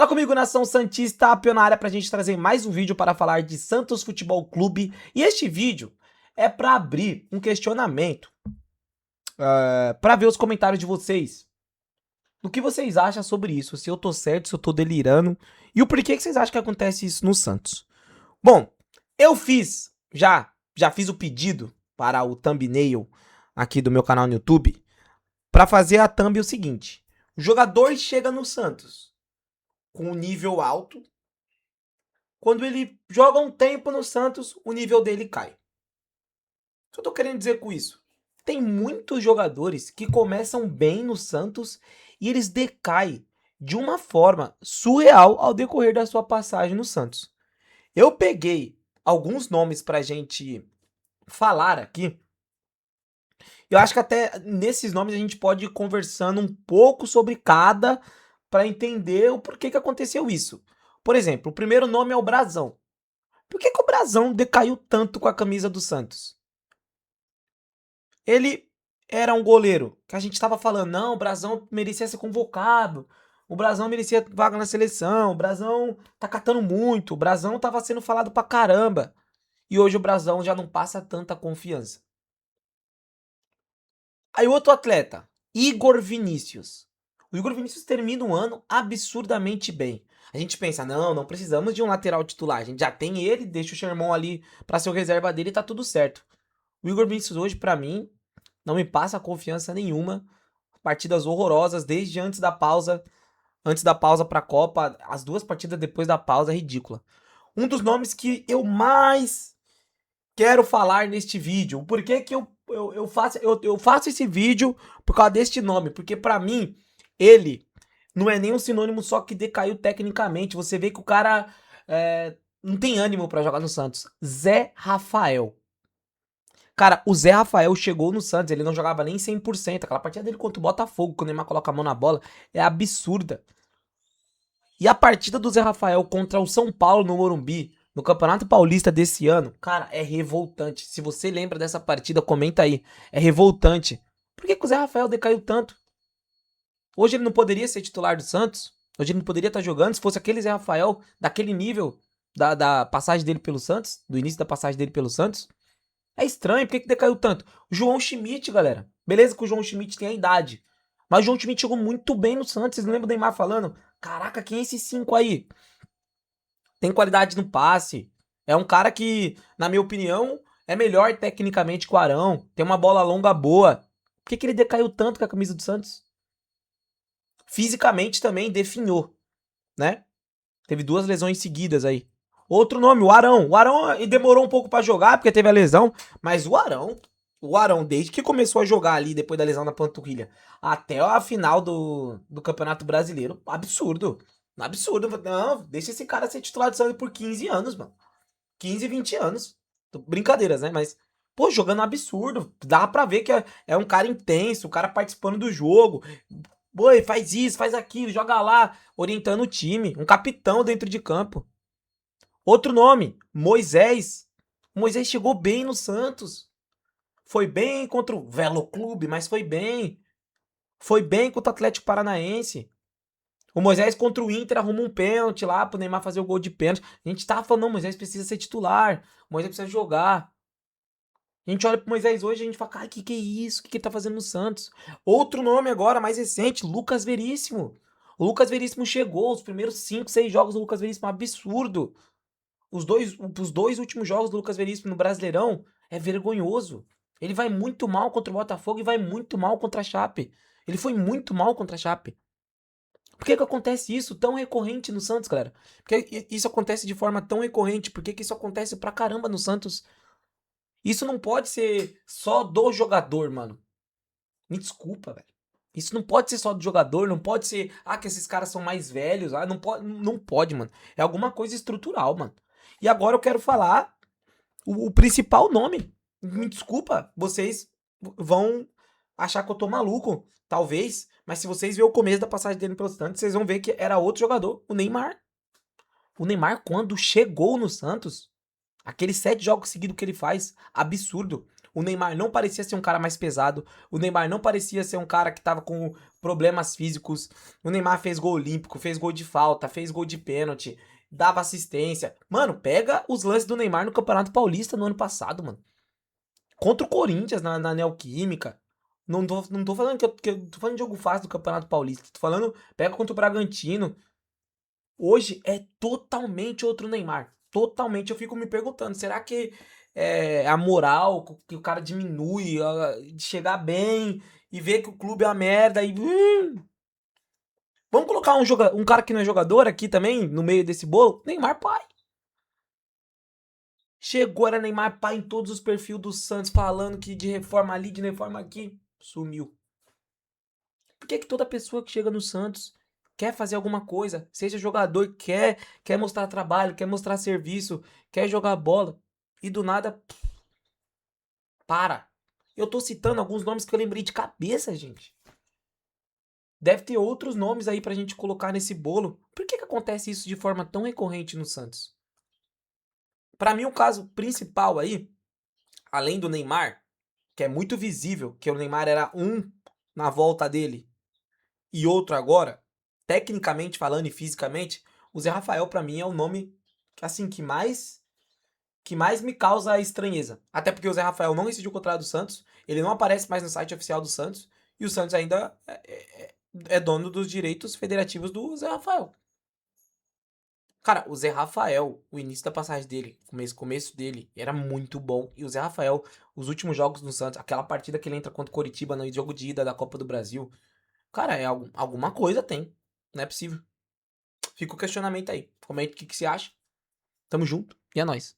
Fala comigo, nação santista, Apio na área, pra gente trazer mais um vídeo para falar de Santos Futebol Clube. E este vídeo é para abrir um questionamento, para ver os comentários de vocês. O que vocês acham sobre isso? Se eu tô certo, se eu tô delirando. E o porquê que vocês acham que acontece isso no Santos? Bom, eu já fiz o pedido para o thumbnail aqui do meu canal no YouTube para fazer a thumb o seguinte. O jogador chega no Santos com um nível alto. Quando ele joga um tempo no Santos, o nível dele cai. O que eu tô querendo dizer com isso? Tem muitos jogadores que começam bem no Santos e eles decaem de uma forma surreal ao decorrer da sua passagem no Santos. Eu peguei alguns nomes pra gente falar aqui. Eu acho que até nesses nomes a gente pode ir conversando um pouco sobre cada para entender o porquê que aconteceu isso. Por exemplo, o primeiro nome é o Brazão. Por que o Brazão decaiu tanto com a camisa do Santos? Ele era um goleiro que a gente estava falando, não, o Brazão merecia ser convocado, o Brazão merecia vaga na seleção, o Brazão tá catando muito, o Brazão tava sendo falado pra caramba. E hoje o Brazão já não passa tanta confiança. Aí o outro atleta, Igor Vinícius. O Igor Vinícius termina um ano absurdamente bem. A gente pensa, não precisamos de um lateral titular. A gente já tem ele, deixa o Sherman ali pra ser o reserva dele e tá tudo certo. O Igor Vinícius hoje, pra mim, não me passa confiança nenhuma. Partidas horrorosas desde antes da pausa pra Copa. As duas partidas depois da pausa é ridícula. Um dos nomes que eu mais quero falar neste vídeo. Por que que eu faço esse vídeo por causa deste nome? Porque pra mim, ele não é nem um sinônimo só que decaiu tecnicamente. Você vê que o cara não tem ânimo pra jogar no Santos. Zé Rafael. Cara, o Zé Rafael chegou no Santos, ele não jogava nem 100%. Aquela partida dele contra o Botafogo, quando o Neymar coloca a mão na bola, é absurda. E a partida do Zé Rafael contra o São Paulo no Morumbi, no Campeonato Paulista desse ano, cara, é revoltante. Se você lembra dessa partida, comenta aí. É revoltante. Por que o Zé Rafael decaiu tanto? Hoje ele não poderia ser titular do Santos? Hoje ele não poderia estar jogando se fosse aquele Zé Rafael daquele nível da passagem dele pelo Santos? Do início da passagem dele pelo Santos? É estranho, por que decaiu tanto? O João Schmidt, galera. Beleza que o João Schmidt tem a idade. Mas o João Schmidt chegou muito bem no Santos. Vocês lembram do Neymar falando? Caraca, quem é esse 5 aí? Tem qualidade no passe. É um cara que, na minha opinião, é melhor tecnicamente que o Arão. Tem uma bola longa boa. Por que ele decaiu tanto com a camisa do Santos? Fisicamente também definhou, né? Teve 2 lesões seguidas aí. Outro nome, o Arão. O Arão demorou um pouco pra jogar porque teve a lesão, mas o Arão, desde que começou a jogar ali depois da lesão na panturrilha até a final do Campeonato Brasileiro, absurdo. Absurdo. Não, deixa esse cara ser titular do Santos por 15 anos, mano. 15, 20 anos. Brincadeiras, né? Mas, pô, jogando absurdo. Dá pra ver que é um cara intenso, o cara participando do jogo. Boi, faz isso, faz aquilo, joga lá, orientando o time. Um capitão dentro de campo. Outro nome, Moisés. Moisés chegou bem no Santos. Foi bem contra o Velo Clube, mas foi bem. Foi bem contra o Atlético Paranaense. O Moisés contra o Inter arruma um pênalti lá pro Neymar fazer o gol de pênalti. A gente tava falando, não, o Moisés precisa ser titular. O Moisés precisa jogar. A gente olha pro Moisés hoje e a gente fala, cara, que é isso? O que ele tá fazendo no Santos? Outro nome agora, mais recente, Lucas Veríssimo. O Lucas Veríssimo chegou, os primeiros 5, 6 jogos do Lucas Veríssimo, absurdo. Os dois últimos jogos do Lucas Veríssimo no Brasileirão é vergonhoso. Ele vai muito mal contra o Botafogo e vai muito mal contra a Chape. Ele foi muito mal contra a Chape. Por que acontece isso tão recorrente no Santos, galera? Por que isso acontece de forma tão recorrente? Por que isso acontece pra caramba no Santos? Isso não pode ser só do jogador, mano. Me desculpa, velho. Isso não pode ser só do jogador, não pode ser, que esses caras são mais velhos, não pode, mano. É alguma coisa estrutural, mano. E agora eu quero falar o principal nome. Me desculpa, vocês vão achar que eu tô maluco, talvez, mas se vocês verem o começo da passagem dele pelo Santos, vocês vão ver que era outro jogador, o Neymar. O Neymar, quando chegou no Santos, aqueles 7 jogos seguidos que ele faz, absurdo. O Neymar não parecia ser um cara mais pesado. O Neymar não parecia ser um cara que tava problemas físicos. O Neymar fez gol olímpico, fez gol de falta, fez gol de pênalti, dava assistência. Mano, pega os lances do Neymar no Campeonato Paulista no ano passado, mano. Contra o Corinthians na Neoquímica. Não tô falando que eu tô falando de jogo fácil do Campeonato Paulista. Tô falando, pega contra o Bragantino. Hoje é totalmente outro Neymar. Totalmente. Eu fico me perguntando, será que é a moral que o cara diminui, de chegar bem e ver que o clube é uma merda e. Vamos colocar um cara que não é jogador aqui também, no meio desse bolo? Neymar pai. Chegou, era Neymar pai em todos os perfis do Santos, falando que de reforma ali, de reforma aqui. Sumiu. Por que que toda pessoa que chega no Santos quer fazer alguma coisa, seja jogador, quer mostrar trabalho, quer mostrar serviço, quer jogar bola e do nada para. Eu tô citando alguns nomes que eu lembrei de cabeça, gente. Deve ter outros nomes aí pra gente colocar nesse bolo. Por que que acontece isso de forma tão recorrente no Santos? Pra mim, o caso principal aí, além do Neymar, que é muito visível que o Neymar era um na volta dele e outro agora, tecnicamente falando e fisicamente, o Zé Rafael pra mim é o nome assim que mais me causa estranheza. Até porque o Zé Rafael não rescindiu o contrato do Santos, ele não aparece mais no site oficial do Santos e o Santos ainda é dono dos direitos federativos do Zé Rafael. Cara, o Zé Rafael, o início da passagem dele, começo dele, era muito bom. E o Zé Rafael, os últimos jogos do Santos, aquela partida que ele entra contra o Coritiba no jogo de ida da Copa do Brasil, cara, alguma coisa tem. Não é possível. Fica o questionamento aí. Comente o que você acha. Tamo junto e é nóis.